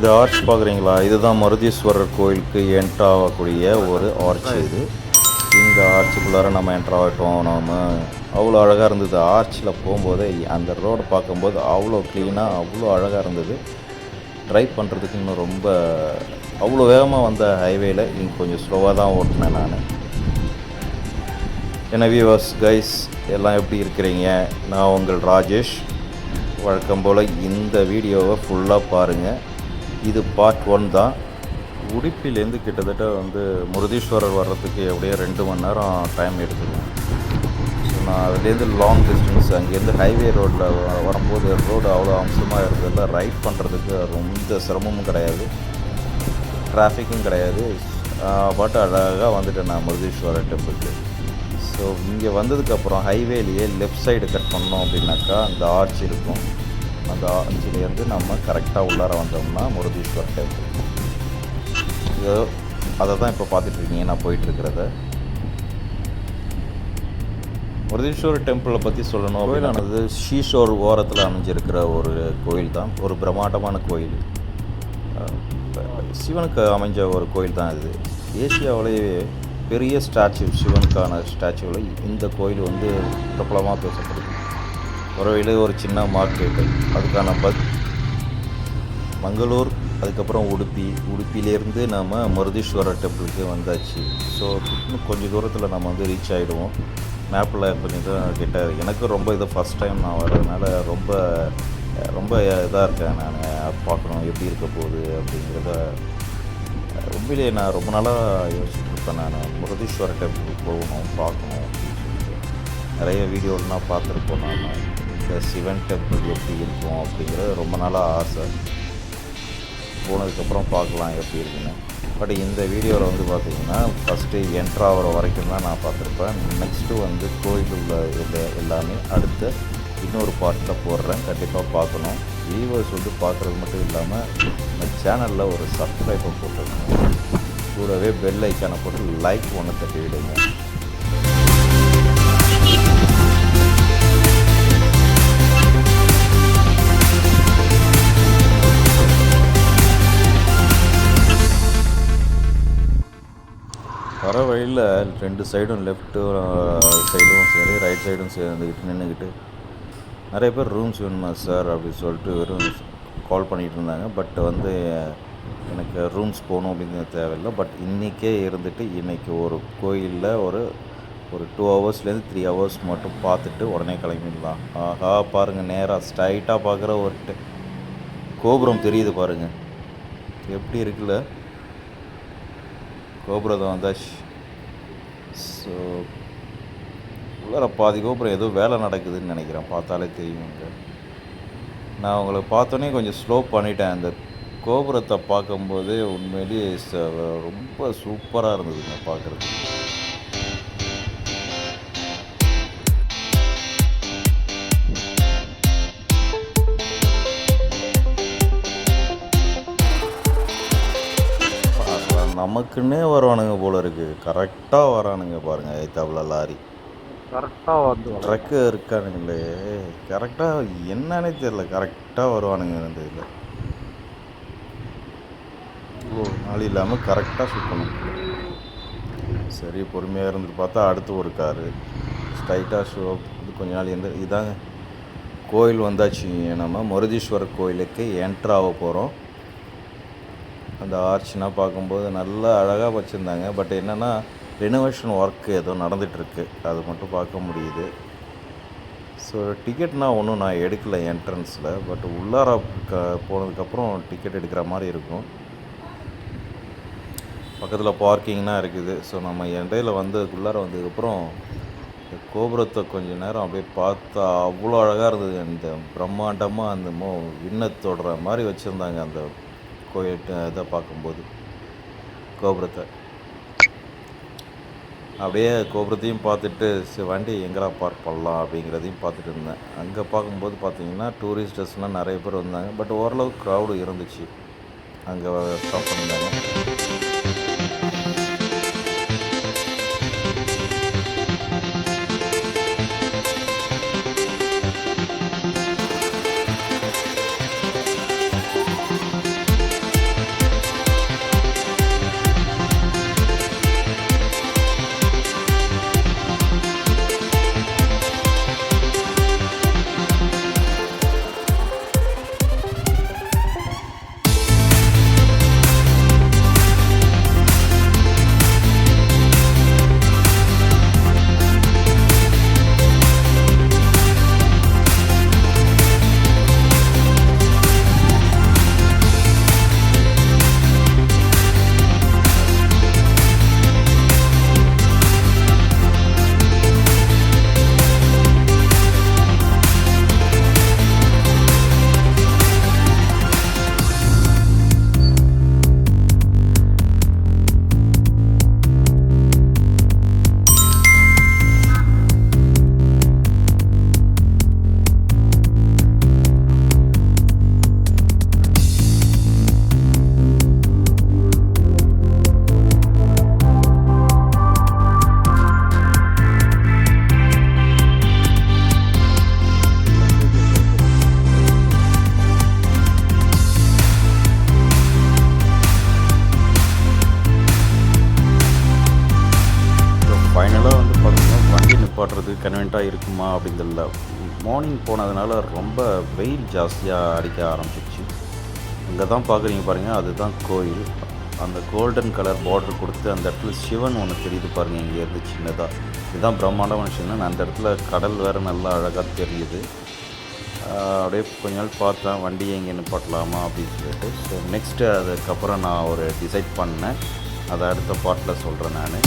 இந்த ஆர்ச் பார்க்குறீங்களா, இதுதான் மருதீஸ்வரர் கோயிலுக்கு என்ட்ரு ஆகக்கூடிய ஒரு ஆர்ச் இது. இந்த ஆர்ச்சுக்குள்ளார நம்ம என்ட்ரு ஆகட்டும். நம்ம அவ்வளோ அழகாக இருந்தது. ஆர்ச்சில் போகும்போது அந்த ரோடை பார்க்கும்போது அவ்வளோ க்ளீனாக அவ்வளோ அழகாக இருந்தது. ட்ரைவ் பண்ணுறதுக்கு இன்னும் ரொம்ப அவ்வளோ வேகமாக வந்த ஹைவேயில் இங்கே கொஞ்சம் ஸ்லோவாக தான் ஓட்டினேன் நான். என்ன வியூவர்ஸ் கைஸ் எல்லாம் எப்படி இருக்கிறீங்க? நான் உங்கள் ராஜேஷ். வழக்கம் போல் இந்த வீடியோவை ஃபுல்லாக பாருங்கள். இது பார்ட் 1 தான். உடுப்பிலேருந்து கிட்டத்தட்ட முருதீஸ்வரர் வர்றதுக்கு எப்படியே 2 மணி நேரம் டைம் எடுத்துக்கணும். ஸோ நான் அதுலேருந்து லாங் டிஸ்டன்ஸ் அங்கேருந்து ஹைவே ரோட்டில் வரும்போது ரோடு அவ்வளோ அம்சமாக இருந்ததில்ல. ரைட் பண்ணுறதுக்கு ரொம்ப சிரமமும் கிடையாது, டிராஃபிக்கும் கிடையாது. பட் அழகாக வந்துட்டேன் நான் முருதீஸ்வரர் டெம்பிளுக்கு. ஸோ இங்கே வந்ததுக்கப்புறம் ஹைவேலேயே லெஃப்ட் சைடு கட் பண்ணோம் அப்படின்னாக்கா அந்த ஆர்ச் இருக்கும். அந்த ஆர்ச்சிலேருந்து நம்ம கரெக்டாக உள்ளார வந்தோம்னா முருதீஸ்வரர் டெம்பிள். இது அதை தான் இப்போ பார்த்துட்ருக்கீங்க நான் போயிட்டுருக்கிறத. முருதீஸ்வரர் டெம்பிளை பற்றி சொல்லணும் அப்படின்னானது ஷீஷோர் ஓரத்தில் அமைஞ்சிருக்கிற ஒரு கோயில் தான். ஒரு பிரம்மாண்டமான கோயில், சிவனுக்கு அமைஞ்ச ஒரு கோயில் தான் இது. ஏசியாவிலேயே பெரிய ஸ்டாச்சு, சிவனுக்கான ஸ்டாச்சுவில் இந்த கோயில் பிரபலமாக பேசப்படுது. ஒரு சின்ன மார்க்கெட்டு, அதுக்கான மங்களூர், அதுக்கப்புறம் உடுப்பிலேருந்து நம்ம மருதீஸ்வரர் டெம்பிளுக்கு வந்தாச்சு. ஸோ இன்னும் கொஞ்சம் தூரத்தில் நம்ம ரீச் ஆகிடுவோம். மேப்பில் கொஞ்சம் தான் கிட்ட. எனக்கு ரொம்ப இது ஃபஸ்ட் டைம் நான் வர்றதுனால ரொம்ப ரொம்ப இதாக இருக்கேன். நான் பார்க்கணும் எப்படி இருக்க போகுது அப்படிங்கிறத. உண்மையிலேயே நான் ரொம்ப நாளாக யோசிச்சுட்ருப்பேன். நான் முருதீஸ்வரர் டெம்பிளுக்கு போகணும், பார்க்கணும் அப்படின்னு சொல்லிட்டு. நிறைய வீடியோலாம் பார்த்துருப்போம். நாம் இந்த சிவன் டெம்பிள் எப்படி இருக்கும் அப்படிங்கிறது ரொம்ப நாளாக ஆசை. போனதுக்கப்புறம் பார்க்கலாம் எப்படி இருக்குன்னு. பட் இந்த வீடியோவில் பார்த்திங்கன்னா ஃபஸ்ட்டு என்ட்ரு ஆகிற வரைக்கும் தான் நான் பார்த்துருப்பேன். நெக்ஸ்ட்டு கோயில் உள்ள எல்லாமே அடுத்த இன்னொரு பார்ட்டில் போடுறேன். கண்டிப்பாக பார்க்கணும். வியூவர்ஸ் பார்க்குறது மட்டும் இல்லாமல் நம்ம சேனலில் ஒரு சப்ஸ்கிரைபை போட்டுருக்கணும். கூடவே பெல் ஐக்கானை போட்டு லைக் ஒன்று தட்டி விடுங்க. வர வழியில் 2 சைடும் லெஃப்ட்டு சைடும் சரி, ரைட் சைடும் சேர்ந்துக்கிட்டு நின்றுக்கிட்டு நிறைய பேர் ரூம்ஸ் வேணுமா சார் அப்படின்னு சொல்லிட்டு வெறும் கால் பண்ணிகிட்டு இருந்தாங்க. பட் எனக்கு ரூம்ஸ் போகணும் அப்படிங்கிறது தேவையில்லை. பட் இன்றைக்கே இருந்துட்டு இன்றைக்கி ஒரு கோயிலில் ஒரு 2 ஹவர்ஸ்லேருந்து 3 ஹவர்ஸ் மட்டும் பார்த்துட்டு உடனே கிளம்பிடலாம். ஆஹா பாருங்கள், நேராக ஸ்ட்ரைட்டாக பார்க்குற ஒரு கோபுரம் தெரியுது பாருங்கள், எப்படி இருக்குல்ல கோபுரத்தை வந்தாச்சு. ஸோ உள்ளார பாதி கோபுரம் ஏதோ வேலை நடக்குதுன்னு நினைக்கிறேன், பார்த்தாலே தெரியுங்க. நான் உங்களை பார்த்தோன்னே கொஞ்சம் ஸ்லோ பண்ணிட்டேன். அந்த கோபுரத்தை பார்க்கும்போதே உண்மையிலேயே ரொம்ப சூப்பராக இருந்ததுங்க பார்க்குறதுக்கு. நமக்குன்னே வருவானுங்க போல இருக்குது. கரெக்டாக வரானுங்க பாருங்கள். ஐத்தாப்புல லாரி கரெக்டாக ட்ரக்கு இருக்கானுங்களே, கரெக்டாக என்னன்னே தெரியல, கரெக்டாக வருவானுங்க. இந்த இதில் இவ்வளோ நாள் இல்லாமல் கரெக்டாக சுற்றணும். சரி பொறுமையாக இருந்துட்டு பார்த்தா அடுத்து ஒரு காரு ஸ்ட்ரைட்டாக கொஞ்ச நாள் இதாங்க கோயில் வந்தாச்சு. நம்ம முருதீஸ்வரர் கோயிலுக்கு என்ட்ரு ஆக போகிறோம். அந்த ஆர்ச்னால் பார்க்கும்போது நல்லா அழகாக வச்சுருந்தாங்க. பட் என்னென்னா ரெனோவேஷன் ஒர்க் ஏதோ நடந்துகிட்ருக்கு, அது மட்டும் பார்க்க முடியுது. ஸோ டிக்கெட்னால் ஒன்றும் நான் எடுக்கலை என்ட்ரன்ஸில். பட் உள்ளார போனதுக்கப்புறம் டிக்கெட் எடுக்கிற மாதிரி இருக்கும். பக்கத்தில் பார்க்கிங்னா இருக்குது. ஸோ நம்ம இடையில உள்ளார வந்ததுக்கப்புறம் கோபுரத்தை கொஞ்சம் நேரம் அப்படியே பார்த்தா அவ்வளோ அழகாக இருந்தது. அந்த பிரம்மாண்டமாக அந்த விண்ணை தொடுற மாதிரி வச்சுருந்தாங்க அந்த கோயில் இதை பார்க்கும்போது. கோபுரத்தை அப்படியே கோபுரத்தையும் பார்த்துட்டு வண்டி எங்கடா பார்க் பண்ணலாம் அப்படிங்கிறதையும் பார்த்துட்டு இருந்தேன். அங்கே பார்க்கும்போது பார்த்திங்கன்னா டூரிஸ்டர்ஸ்லாம் நிறைய பேர் வந்தாங்க. பட் ஓரளவு க்ரௌடு இருந்துச்சு. அங்கே ஸ்டாப் பண்ணியிருந்தாங்க. ஃபைனலாக வந்து பார்த்தீங்கன்னா வண்டி நிப்பாட்டுறது கன்வீனியண்ட்டாக இருக்குமா அப்படிங்கிறதுல மார்னிங் போனதுனால ரொம்ப வெயில் ஜாஸ்தியாக அடிக்க ஆரம்பிச்சிச்சு. இங்கே தான் பார்க்குறீங்க பாருங்கள், அதுதான் கோயில். அந்த கோல்டன் கலர் பார்டர் கொடுத்து அந்த இடத்துல சிவன் ஒன்று தெரியுது பாருங்கள், இங்கேருந்து சின்னதாக. இதுதான் பிரம்மாண்டமான சிவன். அந்த இடத்துல கடல் வேறு நல்லா அழகாக தெரியுது. அப்படியே கொஞ்ச நாள் பார்த்தேன் வண்டியை எங்கே நிப்பாட்டலாமா அப்படின்னு சொல்லிட்டு. ஸோ நெக்ஸ்ட்டு அதுக்கப்புறம் நான் ஒரு டிசைட் பண்ணேன். அதை அடுத்த பார்ட்டில் சொல்கிறேன் நான்.